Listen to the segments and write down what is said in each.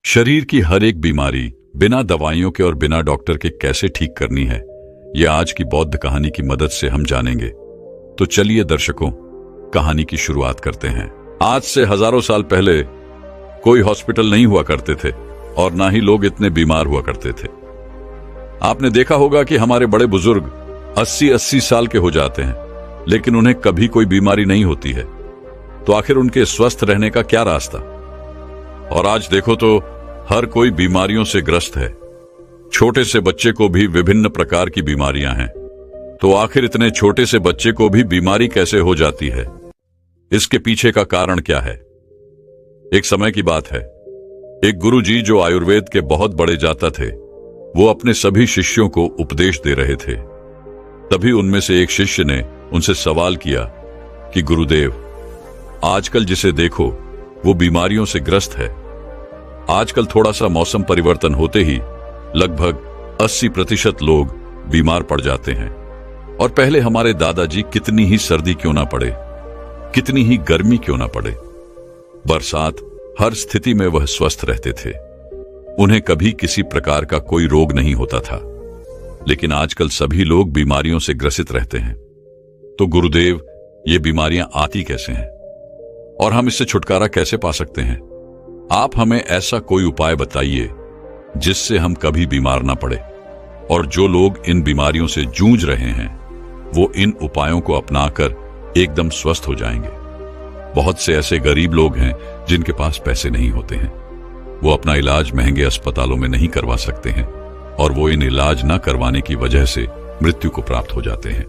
शरीर की हर एक बीमारी बिना दवाइयों के और बिना डॉक्टर के कैसे ठीक करनी है, ये आज की बौद्ध कहानी की मदद से हम जानेंगे। तो चलिए दर्शकों, कहानी की शुरुआत करते हैं। आज से हजारों साल पहले कोई हॉस्पिटल नहीं हुआ करते थे और ना ही लोग इतने बीमार हुआ करते थे। आपने देखा होगा कि हमारे बड़े बुजुर्ग 80-80 साल के हो जाते हैं, लेकिन उन्हें कभी कोई बीमारी नहीं होती है। तो आखिर उनके स्वस्थ रहने का क्या रास्ता? और आज देखो तो हर कोई बीमारियों से ग्रस्त है। छोटे से बच्चे को भी विभिन्न प्रकार की बीमारियां हैं। तो आखिर इतने छोटे से बच्चे को भी बीमारी कैसे हो जाती है? इसके पीछे का कारण क्या है? एक समय की बात है, एक गुरुजी जो आयुर्वेद के बहुत बड़े जाता थे, वो अपने सभी शिष्यों को उपदेश दे रहे थे। तभी उनमें से एक शिष्य ने उनसे सवाल किया कि गुरुदेव, आजकल जिसे देखो वो बीमारियों से ग्रस्त है। आजकल थोड़ा सा मौसम परिवर्तन होते ही लगभग 80% लोग बीमार पड़ जाते हैं। और पहले हमारे दादाजी कितनी ही सर्दी क्यों ना पड़े, कितनी ही गर्मी क्यों ना पड़े, बरसात, हर स्थिति में वह स्वस्थ रहते थे। उन्हें कभी किसी प्रकार का कोई रोग नहीं होता था। लेकिन आजकल सभी लोग बीमारियों से ग्रसित रहते हैं। तो गुरुदेव, ये बीमारियां आती कैसे हैं और हम इससे छुटकारा कैसे पा सकते हैं? आप हमें ऐसा कोई उपाय बताइए जिससे हम कभी बीमार ना पड़े, और जो लोग इन बीमारियों से जूझ रहे हैं वो इन उपायों को अपनाकर एकदम स्वस्थ हो जाएंगे। बहुत से ऐसे गरीब लोग हैं जिनके पास पैसे नहीं होते हैं। वो अपना इलाज महंगे अस्पतालों में नहीं करवा सकते हैं और वो इन इलाज न करवाने की वजह से मृत्यु को प्राप्त हो जाते हैं।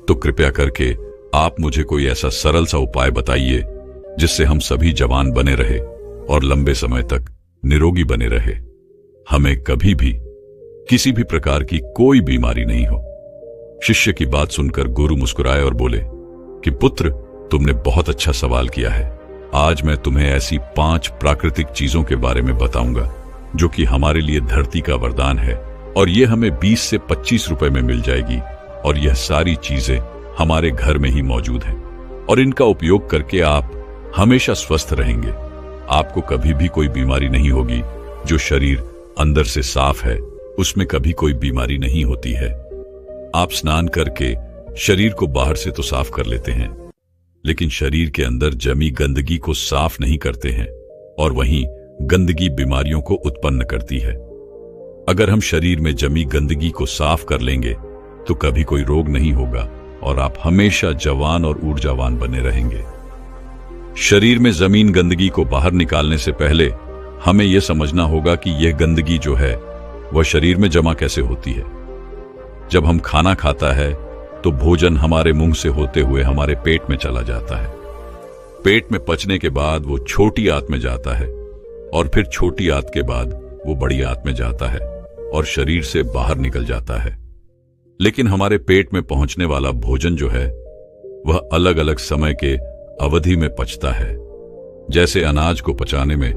तो कृपया करके आप मुझे कोई ऐसा सरल सा उपाय बताइए जिससे हम सभी जवान बने रहे और लंबे समय तक निरोगी बने रहे, हमें कभी भी किसी भी प्रकार की कोई बीमारी नहीं हो। शिष्य की बात सुनकर गुरु मुस्कुराए और बोले कि पुत्र, तुमने बहुत अच्छा सवाल किया है। आज मैं तुम्हें ऐसी 5 प्राकृतिक चीजों के बारे में बताऊंगा जो कि हमारे लिए धरती का वरदान है, और ये हमें 20 से 25 रुपए में मिल जाएगी। और यह सारी चीजें हमारे घर में ही मौजूद हैं, और इनका उपयोग करके आप हमेशा स्वस्थ रहेंगे। आपको कभी भी कोई बीमारी नहीं होगी। जो शरीर अंदर से साफ है उसमें कभी कोई बीमारी नहीं होती है। आप स्नान करके शरीर को बाहर से तो साफ कर लेते हैं, लेकिन शरीर के अंदर जमी गंदगी को साफ नहीं करते हैं, और वहीं गंदगी बीमारियों को उत्पन्न करती है। अगर हम शरीर में जमी गंदगी को साफ कर लेंगे तो कभी कोई रोग नहीं होगा और आप हमेशा जवान और ऊर्जावान बने रहेंगे। शरीर में जमीन गंदगी को बाहर निकालने से पहले हमें यह समझना होगा कि यह गंदगी जो है वह शरीर में जमा कैसे होती है। जब हम खाना खाता है तो भोजन हमारे मुंह से होते हुए हमारे पेट में चला जाता है। पेट में पचने के बाद वो छोटी आंत में जाता है, और फिर छोटी आंत के बाद वो बड़ी आंत में जाता है और शरीर से बाहर निकल जाता है। लेकिन हमारे पेट में पहुंचने वाला भोजन जो है वह अलग अलग समय के अवधि में पचता है। जैसे अनाज को पचाने में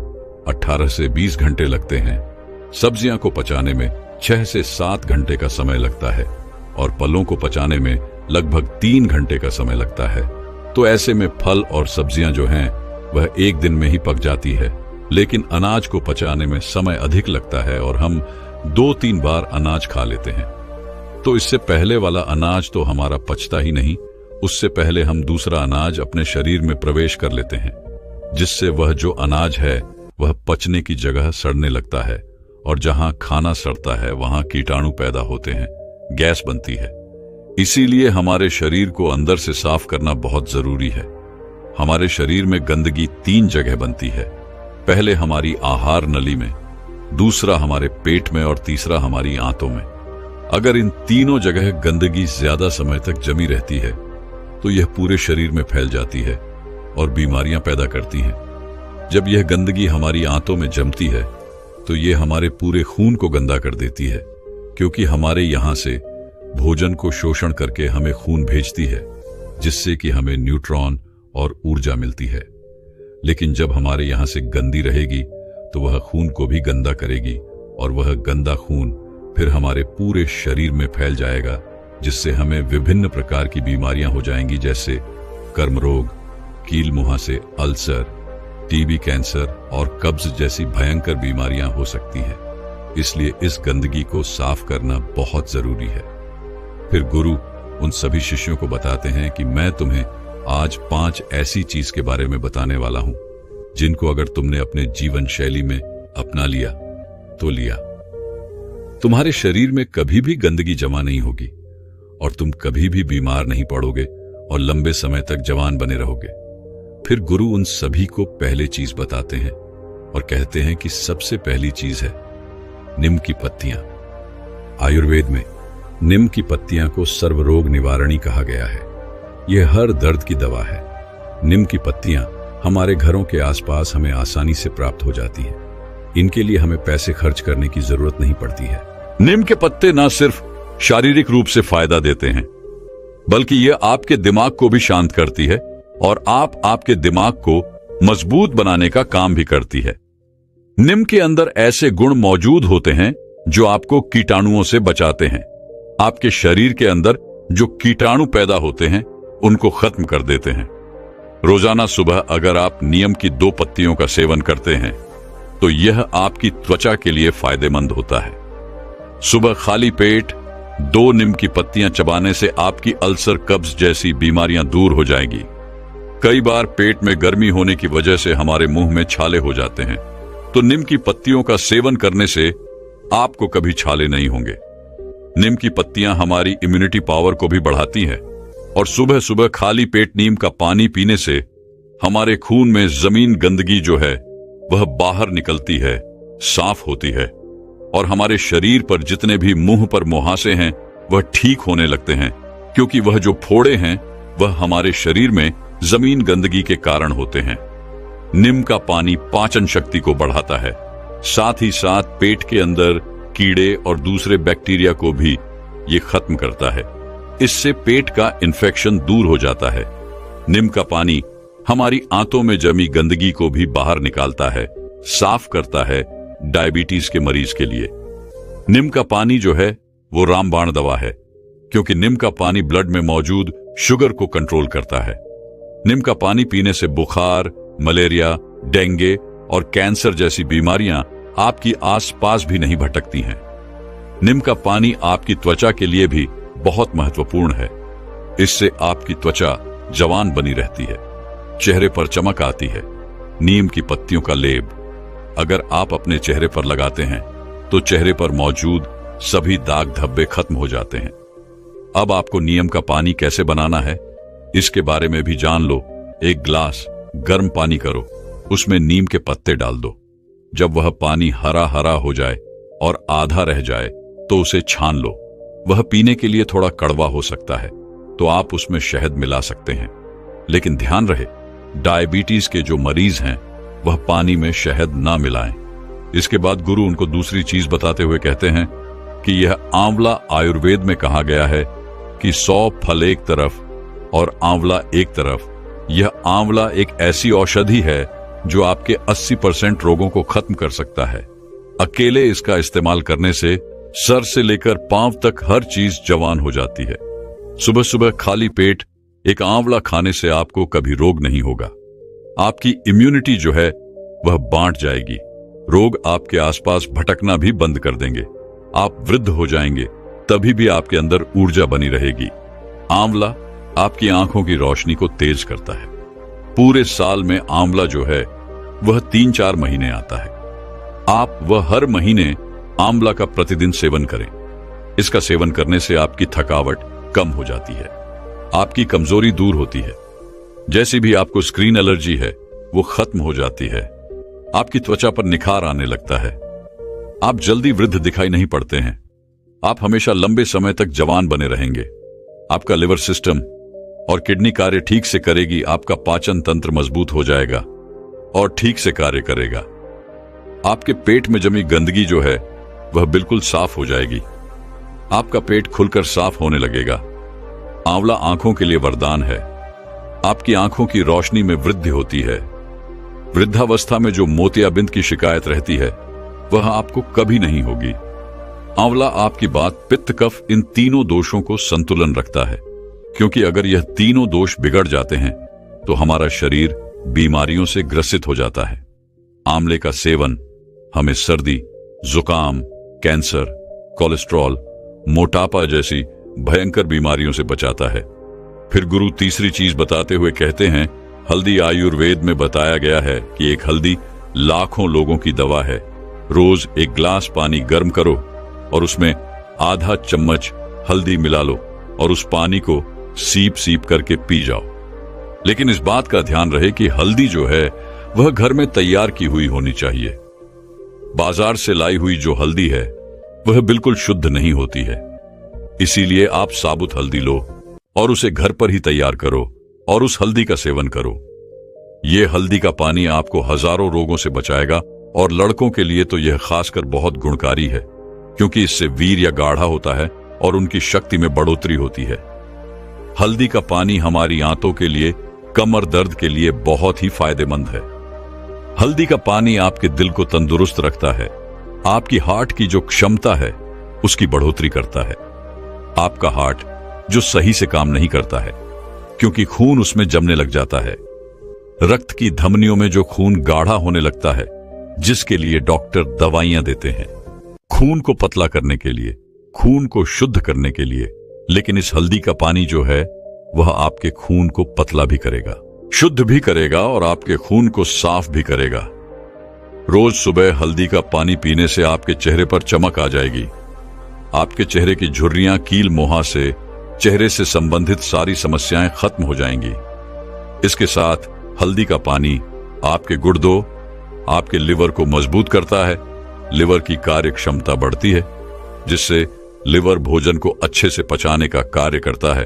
18 से 20 घंटे लगते हैं, सब्जियां को पचाने में 6 से 7 घंटे का समय लगता है, और फलों को पचाने में लगभग 3 घंटे का समय लगता है। तो ऐसे में फल और सब्जियां जो हैं वह एक दिन में ही पक जाती है, लेकिन अनाज को पचाने में समय अधिक लगता है और हम 2-3 बार अनाज खा लेते हैं। तो इससे पहले वाला अनाज तो हमारा पचता ही नहीं, उससे पहले हम दूसरा अनाज अपने शरीर में प्रवेश कर लेते हैं, जिससे वह जो अनाज है वह पचने की जगह सड़ने लगता है, और जहां खाना सड़ता है वहां कीटाणु पैदा होते हैं, गैस बनती है। इसीलिए हमारे शरीर को अंदर से साफ करना बहुत जरूरी है। हमारे शरीर में गंदगी 3 जगह बनती है। पहले हमारी आहार नली में, दूसरा हमारे पेट में, और तीसरा हमारी आंतों में। अगर इन तीनों जगह गंदगी ज्यादा समय तक जमी रहती है तो यह पूरे शरीर में फैल जाती है और बीमारियां पैदा करती हैं। जब यह गंदगी हमारी आंतों में जमती है तो यह हमारे पूरे खून को गंदा कर देती है, क्योंकि हमारे यहां से भोजन को शोषण करके हमें खून भेजती है, जिससे कि हमें न्यूट्रॉन और ऊर्जा मिलती है। लेकिन जब हमारे यहां से गंदी रहेगी तो वह खून को भी गंदा करेगी, और वह गंदा खून फिर हमारे पूरे शरीर में फैल जाएगा, जिससे हमें विभिन्न प्रकार की बीमारियां हो जाएंगी, जैसे कर्म रोग, कील मुहासे, अल्सर, टीबी, कैंसर और कब्ज जैसी भयंकर बीमारियां हो सकती हैं। इसलिए इस गंदगी को साफ करना बहुत जरूरी है। फिर गुरु उन सभी शिष्यों को बताते हैं कि मैं तुम्हें आज 5 ऐसी चीज के बारे में बताने वाला हूं जिनको अगर तुमने अपने जीवन शैली में अपना लिया तो लिया, तुम्हारे शरीर में कभी भी गंदगी जमा नहीं होगी और तुम कभी भी बीमार नहीं पड़ोगे और लंबे समय तक जवान बने रहोगे। फिर गुरु उन सभी को पहले चीज बताते हैं और कहते हैं कि सबसे पहली चीज है नीम की पत्तियां। आयुर्वेद में नीम की पत्तियां को सर्वरोग निवारणी कहा गया है। यह हर दर्द की दवा है। नीम की पत्तियां हमारे घरों के आसपास हमें आसानी से प्राप्त हो जाती हैं। इनके लिए हमें पैसे खर्च करने की जरूरत नहीं पड़ती है। नीम के पत्ते न सिर्फ शारीरिक रूप से फायदा देते हैं, बल्कि यह आपके दिमाग को भी शांत करती है और आपके दिमाग को मजबूत बनाने का काम भी करती है। नीम के अंदर ऐसे गुण मौजूद होते हैं जो आपको कीटाणुओं से बचाते हैं। आपके शरीर के अंदर जो कीटाणु पैदा होते हैं उनको खत्म कर देते हैं। रोजाना सुबह अगर आप नीम की 2 पत्तियों का सेवन करते हैं तो यह आपकी त्वचा के लिए फायदेमंद होता है। सुबह खाली पेट 2 नीम की पत्तियां चबाने से आपकी अल्सर, कब्ज जैसी बीमारियां दूर हो जाएगी। कई बार पेट में गर्मी होने की वजह से हमारे मुंह में छाले हो जाते हैं, तो नीम की पत्तियों का सेवन करने से आपको कभी छाले नहीं होंगे। नीम की पत्तियां हमारी इम्यूनिटी पावर को भी बढ़ाती हैं और सुबह सुबह खाली पेट नीम का पानी पीने से हमारे खून में जमीन गंदगी जो है वह बाहर निकलती है, साफ होती है और हमारे शरीर पर जितने भी मुंह पर मुहासे हैं वह ठीक होने लगते हैं, क्योंकि वह जो फोड़े हैं वह हमारे शरीर में जमीन गंदगी के कारण होते हैं। नीम का पानी पाचन शक्ति को बढ़ाता है, साथ ही साथ पेट के अंदर कीड़े और दूसरे बैक्टीरिया को भी ये खत्म करता है। इससे पेट का इन्फेक्शन दूर हो जाता है। नीम का पानी हमारी आंतों में जमी गंदगी को भी बाहर निकालता है, साफ करता है। डायबिटीज के मरीज के लिए नीम का पानी जो है वो रामबाण दवा है, क्योंकि नीम का पानी ब्लड में मौजूद शुगर को कंट्रोल करता है। नीम का पानी पीने से बुखार, मलेरिया, डेंगू और कैंसर जैसी बीमारियां आपकी आसपास भी नहीं भटकती हैं। नीम का पानी आपकी त्वचा के लिए भी बहुत महत्वपूर्ण है। इससे आपकी त्वचा जवान बनी रहती है, चेहरे पर चमक आती है। नीम की पत्तियों का लेप अगर आप अपने चेहरे पर लगाते हैं तो चेहरे पर मौजूद सभी दाग धब्बे खत्म हो जाते हैं। अब आपको नीम का पानी कैसे बनाना है इसके बारे में भी जान लो। एक गिलास गर्म पानी करो, उसमें नीम के पत्ते डाल दो। जब वह पानी हरा हरा हो जाए और आधा रह जाए तो उसे छान लो। वह पीने के लिए थोड़ा कड़वा हो सकता है, तो आप उसमें शहद मिला सकते हैं, लेकिन ध्यान रहे डायबिटीज के जो मरीज हैं वह पानी में शहद ना मिलाएं। इसके बाद गुरु उनको दूसरी चीज बताते हुए कहते हैं कि यह आंवला, आयुर्वेद में कहा गया है कि 100 फल एक तरफ और आंवला एक तरफ। यह आंवला एक ऐसी औषधि है जो आपके 80% रोगों को खत्म कर सकता है। अकेले इसका इस्तेमाल करने से सर से लेकर पांव तक हर चीज जवान हो जाती है। सुबह सुबह खाली पेट एक आंवला खाने से आपको कभी रोग नहीं होगा। आपकी इम्यूनिटी जो है वह बांट जाएगी। रोग आपके आसपास भटकना भी बंद कर देंगे। आप वृद्ध हो जाएंगे, तभी भी आपके अंदर ऊर्जा बनी रहेगी। आंवला आपकी आंखों की रोशनी को तेज करता है। पूरे साल में आंवला जो है वह 3-4 महीने आता है। आप वह हर महीने आंवला का प्रतिदिन सेवन करें। इसका सेवन करने से आपकी थकावट कम हो जाती है, आपकी कमजोरी दूर होती है। जैसी भी आपको स्क्रीन एलर्जी है वो खत्म हो जाती है। आपकी त्वचा पर निखार आने लगता है। आप जल्दी वृद्ध दिखाई नहीं पड़ते हैं। आप हमेशा लंबे समय तक जवान बने रहेंगे। आपका लिवर सिस्टम और किडनी कार्य ठीक से करेगी। आपका पाचन तंत्र मजबूत हो जाएगा और ठीक से कार्य करेगा। आपके पेट में जमी गंदगी जो है वह बिल्कुल साफ हो जाएगी। आपका पेट खुलकर साफ होने लगेगा। आंवला आंखों के लिए वरदान है। आपकी आंखों की रोशनी में वृद्धि होती है। वृद्धावस्था में जो मोतियाबिंद की शिकायत रहती है वह आपको कभी नहीं होगी। आंवला आपकी बात, पित्त, कफ, इन तीनों दोषों को संतुलन रखता है, क्योंकि अगर यह तीनों दोष बिगड़ जाते हैं तो हमारा शरीर बीमारियों से ग्रसित हो जाता है। आंवले का सेवन हमें सर्दी, जुकाम, कैंसर, कोलेस्ट्रॉल, मोटापा जैसी भयंकर बीमारियों से बचाता है। फिर गुरु तीसरी चीज बताते हुए कहते हैं, हल्दी आयुर्वेद में बताया गया है कि एक हल्दी लाखों लोगों की दवा है। रोज एक गिलास पानी गर्म करो और उसमें आधा चम्मच हल्दी मिला लो और उस पानी को सीप सीप करके पी जाओ। लेकिन इस बात का ध्यान रहे कि हल्दी जो है वह घर में तैयार की हुई होनी चाहिए। बाजार से लाई हुई जो हल्दी है वह बिल्कुल शुद्ध नहीं होती है। इसीलिए आप साबुत हल्दी लो और उसे घर पर ही तैयार करो और उस हल्दी का सेवन करो। यह हल्दी का पानी आपको हजारों रोगों से बचाएगा और लड़कों के लिए तो यह खासकर बहुत गुणकारी है, क्योंकि इससे वीर या गाढ़ा होता है और उनकी शक्ति में बढ़ोतरी होती है। हल्दी का पानी हमारी आंतों के लिए, कमर दर्द के लिए बहुत ही फायदेमंद है। हल्दी का पानी आपके दिल को तंदुरुस्त रखता है, आपकी हार्ट की जो क्षमता है उसकी बढ़ोतरी करता है। आपका हार्ट जो सही से काम नहीं करता है क्योंकि खून उसमें जमने लग जाता है। रक्त की धमनियों में जो खून गाढ़ा होने लगता है, जिसके लिए डॉक्टर दवाइयां देते हैं खून को पतला करने के लिए, खून को शुद्ध करने के लिए। लेकिन इस हल्दी का पानी जो है वह आपके खून को पतला भी करेगा, शुद्ध भी करेगा और आपके खून को साफ भी करेगा। रोज सुबह हल्दी का पानी पीने से आपके चेहरे पर चमक आ जाएगी। आपके चेहरे की झुर्रियां, कील मोहा से, चेहरे से संबंधित सारी समस्याएं खत्म हो जाएंगी। इसके साथ हल्दी का पानी आपके गुर्दों, आपके लिवर को मजबूत करता है। लिवर की कार्य क्षमता बढ़ती है, जिससे लिवर भोजन को अच्छे से पचाने का कार्य करता है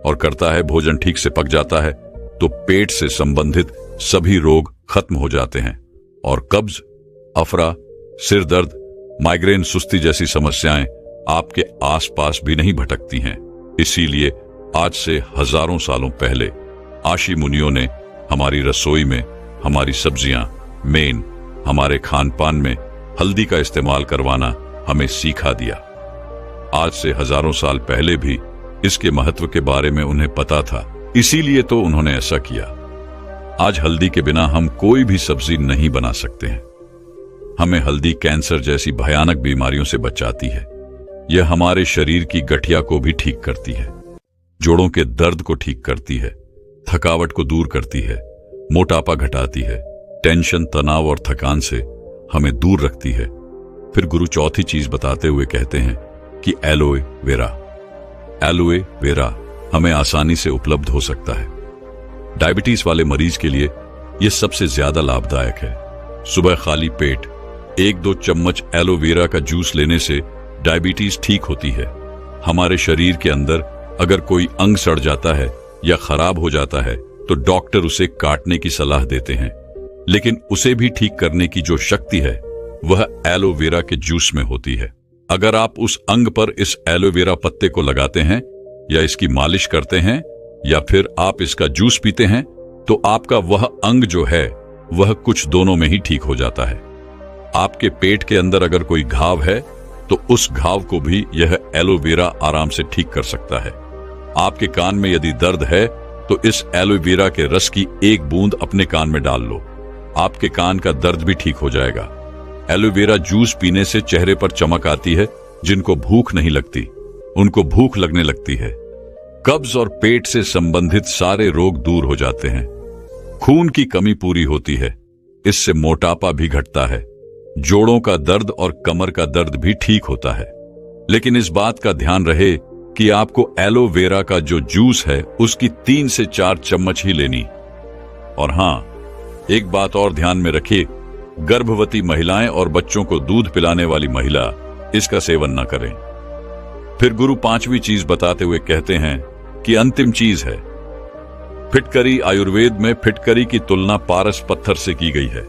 और करता है भोजन ठीक से पक जाता है तो पेट से संबंधित सभी रोग खत्म हो जाते हैं और कब्ज, अफरा, सिर दर्द, माइग्रेन, सुस्ती जैसी समस्याएं आपके आसपास भी नहीं भटकती हैं। इसीलिए आज से हजारों सालों पहले आशी मुनियों ने हमारी रसोई में, हमारी सब्जियां, मेन हमारे खान पान में हल्दी का इस्तेमाल करवाना हमें सिखा दिया। आज से हजारों साल पहले भी इसके महत्व के बारे में उन्हें पता था, इसीलिए तो उन्होंने ऐसा किया। आज हल्दी के बिना हम कोई भी सब्जी नहीं बना सकते हैं। हमें हल्दी कैंसर जैसी भयानक बीमारियों से बचाती है। यह हमारे शरीर की गठिया को भी ठीक करती है, जोड़ों के दर्द को ठीक करती है, थकावट को दूर करती है, मोटापा घटाती है, टेंशन, तनाव और थकान से हमें दूर रखती है। फिर गुरु चौथी चीज बताते हुए कहते हैं कि एलोए वेरा। एलोए वेरा हमें आसानी से उपलब्ध हो सकता है। डायबिटीज वाले मरीज के लिए यह सबसे ज्यादा लाभदायक है। सुबह खाली पेट 1-2 चम्मच एलोवेरा का जूस लेने से डायबिटीज ठीक होती है। हमारे शरीर के अंदर अगर कोई अंग सड़ जाता है या खराब हो जाता है तो डॉक्टर उसे काटने की सलाह देते हैं, लेकिन उसे भी ठीक करने की जो शक्ति है वह एलोवेरा के जूस में होती है। अगर आप उस अंग पर इस एलोवेरा पत्ते को लगाते हैं या इसकी मालिश करते हैं या फिर आप इसका जूस पीते हैं तो आपका वह अंग जो है वह कुछ दोनों में ही ठीक हो जाता है। आपके पेट के अंदर अगर कोई घाव है तो उस घाव को भी यह एलोवेरा आराम से ठीक कर सकता है। आपके कान में यदि दर्द है तो इस एलोवेरा के रस की एक बूंद अपने कान में डाल लो, आपके कान का दर्द भी ठीक हो जाएगा। एलोवेरा जूस पीने से चेहरे पर चमक आती है। जिनको भूख नहीं लगती उनको भूख लगने लगती है। कब्ज और पेट से संबंधित सारे रोग दूर हो जाते हैं। खून की कमी पूरी होती है, इससे मोटापा भी घटता है। जोड़ों का दर्द और कमर का दर्द भी ठीक होता है। लेकिन इस बात का ध्यान रहे कि आपको एलोवेरा का जो जूस है उसकी 3 से 4 चम्मच ही लेनी। और हां, एक बात और ध्यान में रखिए, गर्भवती महिलाएं और बच्चों को दूध पिलाने वाली महिला इसका सेवन न करें। फिर गुरु 5वीं चीज बताते हुए कहते हैं कि अंतिम चीज है फिटकरी। आयुर्वेद में फिटकरी की तुलना पारस पत्थर से की गई है।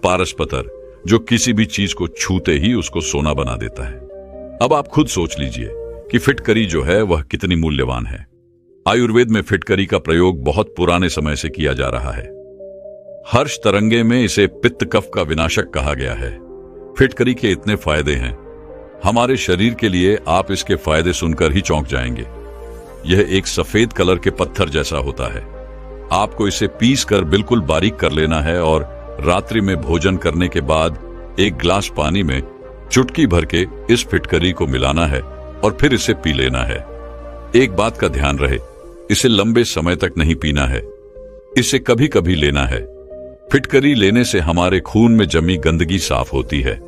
पारस पत्थर जो किसी भी चीज को छूते ही उसको सोना बना देता है। अब आप खुद सोच लीजिए कि फिटकरी जो है वह कितनी मूल्यवान है। आयुर्वेद में फिटकरी का प्रयोग बहुत पुराने समय से किया जा रहा है। हर्ष तरंगे में इसे पित्त कफ का विनाशक कहा गया है। फिटकरी के इतने फायदे हैं, हमारे शरीर के लिए आप इसके फायदे सुनकर ही चौंक जाएंगे। यह एक सफेद कलर के पत्थर जैसा होता है। आपको इसे पीस कर बिल्कुल बारीक कर लेना है और रात्रि में भोजन करने के बाद एक गिलास पानी में चुटकी भर के इस फिटकरी को मिलाना है और फिर इसे पी लेना है। एक बात का ध्यान रहे, इसे लंबे समय तक नहीं पीना है, इसे कभी कभी लेना है। फिटकरी लेने से हमारे खून में जमी गंदगी साफ होती है।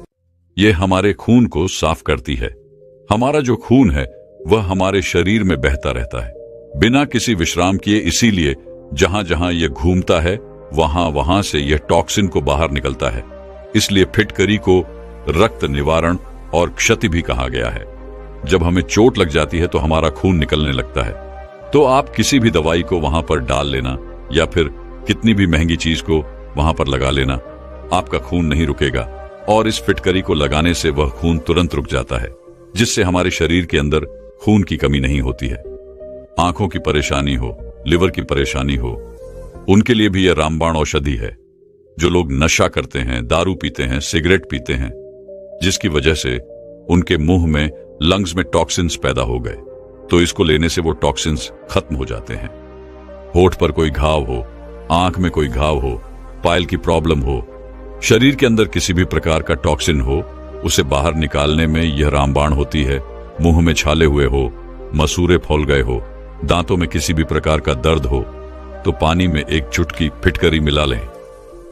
यह हमारे खून को साफ करती है। हमारा जो खून है वह हमारे शरीर में बहता रहता है बिना किसी विश्राम किए, इसीलिए जहां जहां यह घूमता है वहां वहां से यह टॉक्सिन को बाहर निकलता है। इसलिए फिटकरी को रक्त निवारण और क्षति भी कहा गया है। जब हमें चोट लग जाती है तो हमारा खून निकलने लगता है, तो आप किसी भी दवाई को वहां पर डाल लेना या फिर कितनी भी महंगी चीज को वहां पर लगा लेना, आपका खून नहीं रुकेगा और इस फिटकरी को लगाने से वह खून तुरंत रुक जाता है, जिससे हमारे शरीर के अंदर खून की कमी नहीं होती है। आंखों की परेशानी हो, लिवर की परेशानी हो, उनके लिए भी यह रामबाण औषधि है। जो लोग नशा करते हैं, दारू पीते हैं, सिगरेट पीते हैं, जिसकी वजह से उनके मुंह में, लंग्स में टॉक्सिन्स पैदा हो गए, तो इसको लेने से वो टॉक्सिन्स खत्म हो जाते हैं। होठ पर कोई घाव हो, आंख में कोई घाव हो, पाइल की प्रॉब्लम हो, शरीर के अंदर किसी भी प्रकार का टॉक्सिन हो, उसे बाहर निकालने में यह रामबाण होती है। मुंह में छाले हुए हो, मसूरे फूल गए हो, दांतों में किसी भी प्रकार का दर्द हो, तो पानी में एक चुटकी फिटकरी मिला लें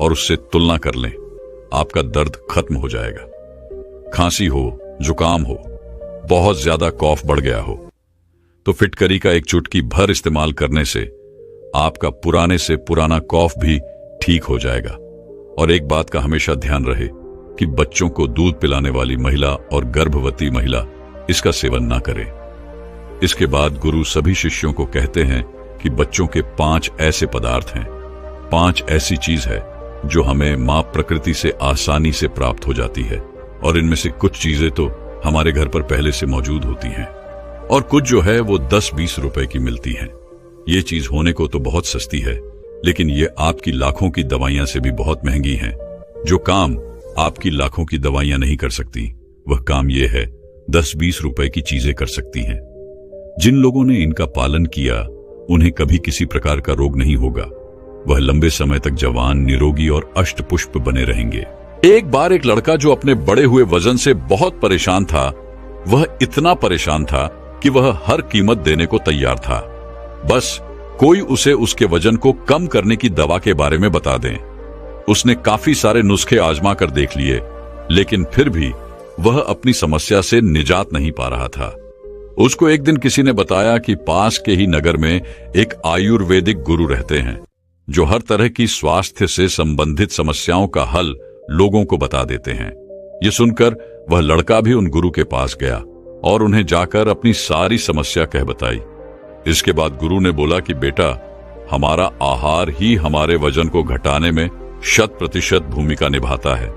और उससे तुलना कर लें, आपका दर्द खत्म हो जाएगा। खांसी हो, जुकाम हो, बहुत ज्यादा कॉफ बढ़ गया हो, तो फिटकरी का एक चुटकी भर इस्तेमाल करने से आपका पुराने से पुराना कॉफ भी ठीक हो जाएगा। और एक बात का हमेशा ध्यान रहे कि बच्चों को दूध पिलाने वाली महिला और गर्भवती महिला इसका सेवन ना करें। इसके बाद गुरु सभी शिष्यों को कहते हैं कि बच्चों के 5 ऐसे पदार्थ हैं, 5 ऐसी चीज है जो हमें मां प्रकृति से आसानी से प्राप्त हो जाती है, और इनमें से कुछ चीजें तो हमारे घर पर पहले से मौजूद होती हैं और कुछ जो है वो 10-20 रुपए की मिलती हैं। ये चीज होने को तो बहुत सस्ती है, लेकिन ये आपकी लाखों की दवाइयां से भी बहुत महंगी हैं। जो काम आपकी लाखों की दवाइयां नहीं कर सकती, वह काम ये है 10-20 रुपए की चीजें कर सकती हैं। जिन लोगों ने इनका पालन किया उन्हें कभी किसी प्रकार का रोग नहीं होगा। वह लंबे समय तक जवान, निरोगी और अष्टपुष्ट बने रहेंगे। एक बार एक लड़का जो अपने बढ़े हुए वजन से बहुत परेशान था, वह इतना परेशान था कि वह हर कीमत देने को तैयार था, बस कोई उसे उसके वजन को कम करने की दवा के बारे में बता दे। उसने काफी सारे नुस्खे आजमा कर देख लिए, लेकिन फिर भी वह अपनी समस्या से निजात नहीं पा रहा था। उसको एक दिन किसी ने बताया कि पास के ही नगर में एक आयुर्वेदिक गुरु रहते हैं जो हर तरह की स्वास्थ्य से संबंधित समस्याओं का हल लोगों को बता देते हैं। ये सुनकर वह लड़का भी उन गुरु के पास गया और उन्हें जाकर अपनी सारी समस्या कह बताई। इसके बाद गुरु ने बोला कि बेटा, हमारा आहार ही हमारे वजन को घटाने में 100% भूमिका निभाता है।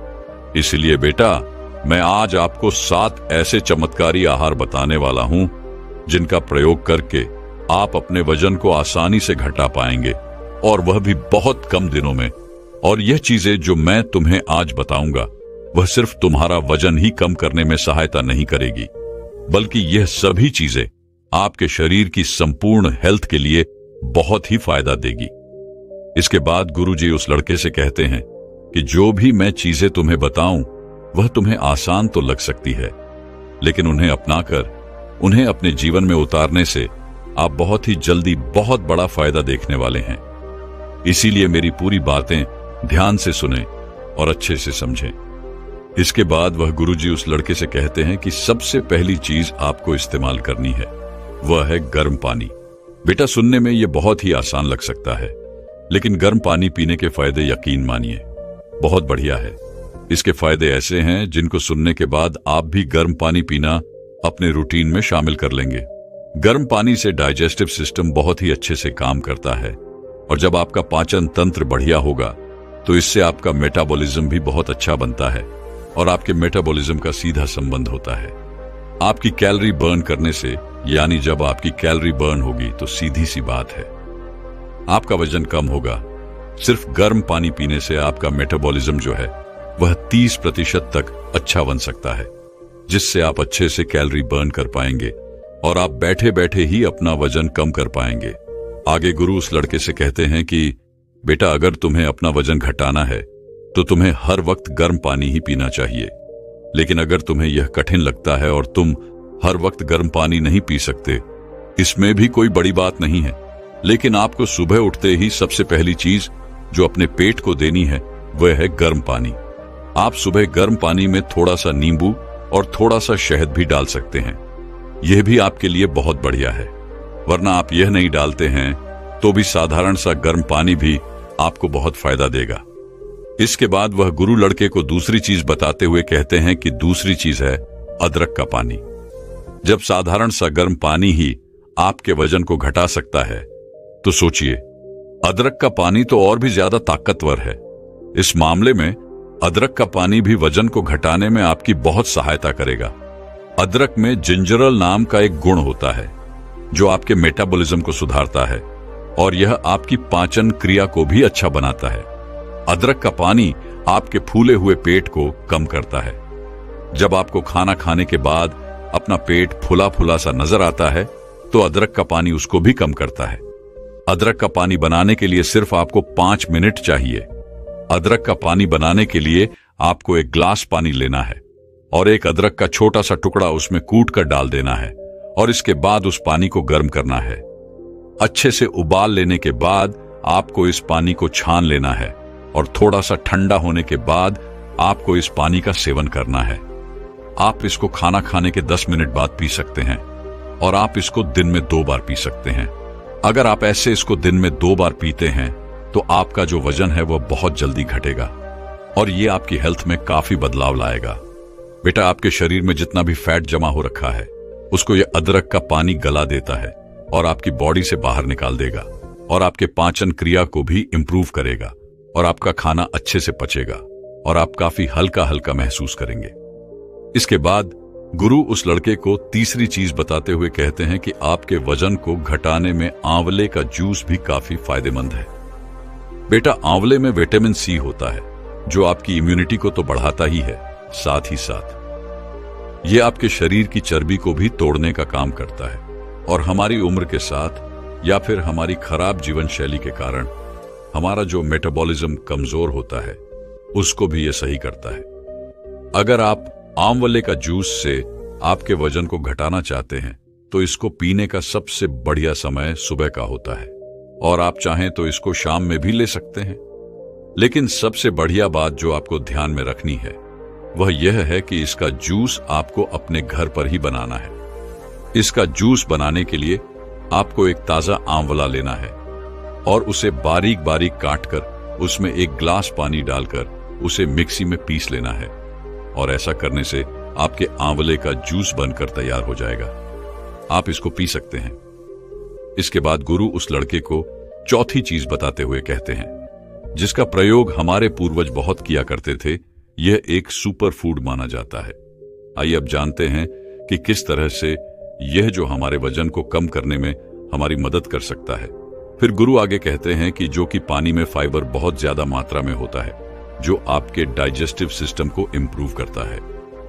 इसलिए बेटा, मैं आज आपको 7 ऐसे चमत्कारी आहार बताने वाला हूं जिनका प्रयोग करके आप अपने वजन को आसानी से घटा पाएंगे, और वह भी बहुत कम दिनों में। और यह चीजें जो मैं तुम्हें आज बताऊंगा वह सिर्फ तुम्हारा वजन ही कम करने में सहायता नहीं करेगी, बल्कि यह सभी चीजें आपके शरीर की संपूर्ण हेल्थ के लिए बहुत ही फायदा देगी। इसके बाद गुरुजी उस लड़के से कहते हैं कि जो भी मैं चीजें तुम्हें बताऊं वह तुम्हें आसान तो लग सकती है, लेकिन उन्हें अपनाकर उन्हें अपने जीवन में उतारने से आप बहुत ही जल्दी बहुत बड़ा फायदा देखने वाले हैं। इसीलिए मेरी पूरी बातें ध्यान से सुने और अच्छे से समझें। इसके बाद वह गुरुजी उस लड़के से कहते हैं कि सबसे पहली चीज आपको इस्तेमाल करनी है वह है गर्म पानी। बेटा, सुनने में यह बहुत ही आसान लग सकता है, लेकिन गर्म पानी पीने के फायदे यकीन मानिए बहुत बढ़िया है। इसके फायदे ऐसे हैं जिनको सुनने के बाद आप भी गर्म पानी पीना अपने रूटीन में शामिल कर लेंगे। गर्म पानी से डाइजेस्टिव सिस्टम बहुत ही अच्छे से काम करता है, और जब आपका पाचन तंत्र बढ़िया होगा तो इससे आपका मेटाबॉलिज्म भी बहुत अच्छा बनता है, और आपके मेटाबॉलिज्म का सीधा संबंध होता है आपकी कैलोरी बर्न करने से। यानी जब आपकी कैलोरी बर्न होगी तो सीधी सी बात है आपका वजन कम होगा। सिर्फ गर्म पानी पीने से आपका मेटाबॉलिज्म जो है वह 30% तक अच्छा बन सकता है, जिससे आप अच्छे से कैलोरी बर्न कर पाएंगे और आप बैठे बैठे ही अपना वजन कम कर पाएंगे। आगे गुरु उस लड़के से कहते हैं कि बेटा, अगर तुम्हें अपना वजन घटाना है तो तुम्हें हर वक्त गर्म पानी ही पीना चाहिए। लेकिन अगर तुम्हें यह कठिन लगता है और तुम हर वक्त गर्म पानी नहीं पी सकते, इसमें भी कोई बड़ी बात नहीं है। लेकिन आपको सुबह उठते ही सबसे पहली चीज जो अपने पेट को देनी है वह है गर्म पानी। आप सुबह गर्म पानी में थोड़ा सा नींबू और थोड़ा सा शहद भी डाल सकते हैं। यह भी आपके लिए बहुत बढ़िया है। वरना आप यह नहीं डालते हैं तो भी साधारण सा गर्म पानी भी आपको बहुत फायदा देगा। इसके बाद वह गुरु लड़के को दूसरी चीज बताते हुए कहते हैं कि दूसरी चीज है अदरक का पानी। जब साधारण सा गर्म पानी ही आपके वजन को घटा सकता है, तो सोचिए अदरक का पानी तो और भी ज्यादा ताकतवर है। इस मामले में अदरक का पानी भी वजन को घटाने में आपकी बहुत सहायता करेगा। अदरक में जिंजरल नाम का एक गुण होता है जो आपके मेटाबॉलिज्म को सुधारता है और यह आपकी पाचन क्रिया को भी अच्छा बनाता है। अदरक का पानी आपके फूले हुए पेट को कम करता है। जब आपको खाना खाने के बाद अपना पेट फुला फुला सा नजर आता है तो अदरक का पानी उसको भी कम करता है। अदरक का पानी बनाने के लिए सिर्फ आपको 5 मिनट चाहिए। अदरक का पानी बनाने के लिए आपको एक ग्लास पानी लेना है और एक अदरक का छोटा सा टुकड़ा उसमें कूट कर डाल देना है और इसके बाद उस पानी को गर्म करना है। अच्छे से उबाल लेने के बाद आपको इस पानी को छान लेना है और थोड़ा सा ठंडा होने के बाद आपको इस पानी का सेवन करना है। आप इसको खाना खाने के 10 मिनट बाद पी सकते हैं और आप इसको दिन में 2 बार पी सकते हैं। अगर आप ऐसे इसको दिन में 2 बार पीते हैं तो आपका जो वजन है वह बहुत जल्दी घटेगा और ये आपकी हेल्थ में काफी बदलाव लाएगा। बेटा, आपके शरीर में जितना भी फैट जमा हो रखा है उसको यह अदरक का पानी गला देता है और आपकी बॉडी से बाहर निकाल देगा और आपके पाचन क्रिया को भी इंप्रूव करेगा और आपका खाना अच्छे से पचेगा और आप काफी हल्का हल्का महसूस करेंगे। इसके बाद गुरु उस लड़के को तीसरी चीज बताते हुए कहते हैं कि आपके वजन को घटाने में आंवले का जूस भी काफी फायदेमंद है। बेटा, आंवले में विटामिन सी होता है जो आपकी इम्यूनिटी को तो बढ़ाता ही है, साथ ही साथ यह आपके शरीर की चर्बी को भी तोड़ने का काम करता है और हमारी उम्र के साथ या फिर हमारी खराब जीवन शैली के कारण हमारा जो मेटाबॉलिज्म कमजोर होता है उसको भी यह सही करता है। अगर आप आंवले का जूस से आपके वजन को घटाना चाहते हैं तो इसको पीने का सबसे बढ़िया समय सुबह का होता है और आप चाहें तो इसको शाम में भी ले सकते हैं। लेकिन सबसे बढ़िया बात जो आपको ध्यान में रखनी है वह यह है कि इसका जूस आपको अपने घर पर ही बनाना है। इसका जूस बनाने के लिए आपको एक ताजा आंवला लेना है और उसे बारीक बारीक काटकर उसमें 1 ग्लास पानी डालकर उसे मिक्सी में पीस लेना है और ऐसा करने से आपके आंवले का जूस बनकर तैयार हो जाएगा। आप इसको पी सकते हैं। इसके बाद गुरु उस लड़के को चौथी चीज बताते हुए कहते हैं जिसका प्रयोग हमारे पूर्वज बहुत किया करते थे। यह एक सुपर फूड माना जाता है। आइए अब जानते हैं कि किस तरह से यह जो हमारे वजन को कम करने में हमारी मदद कर सकता है। फिर गुरु आगे कहते हैं कि जो कि पानी में फाइबर बहुत ज्यादा मात्रा में होता है जो आपके डाइजेस्टिव सिस्टम को इंप्रूव करता है,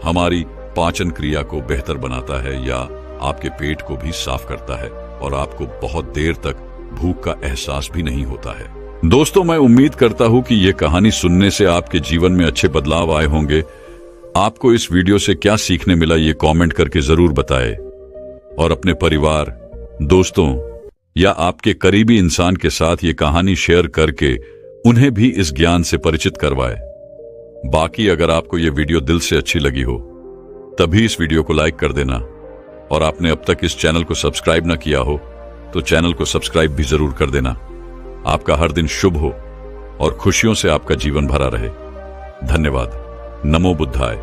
हमारी पाचन क्रिया को बेहतर बनाता है या आपके पेट को भी साफ करता है और आपको बहुत देर तक भूख का एहसास भी नहीं होता है। दोस्तों, मैं उम्मीद करता हूं कि यह कहानी सुनने से आपके जीवन में अच्छे बदलाव आए होंगे। आपको इस वीडियो से क्या सीखने मिला ये कमेंट करके जरूर बताएं और अपने परिवार, दोस्तों या आपके करीबी इंसान के साथ ये कहानी शेयर करके उन्हें भी इस ज्ञान से परिचित करवाएं। बाकी अगर आपको ये वीडियो दिल से अच्छी लगी हो तभी इस वीडियो को लाइक कर देना और आपने अब तक इस चैनल को सब्सक्राइब ना किया हो तो चैनल को सब्सक्राइब भी जरूर कर देना। आपका हर दिन शुभ हो और खुशियों से आपका जीवन भरा रहे। धन्यवाद। नमो बुद्धाय।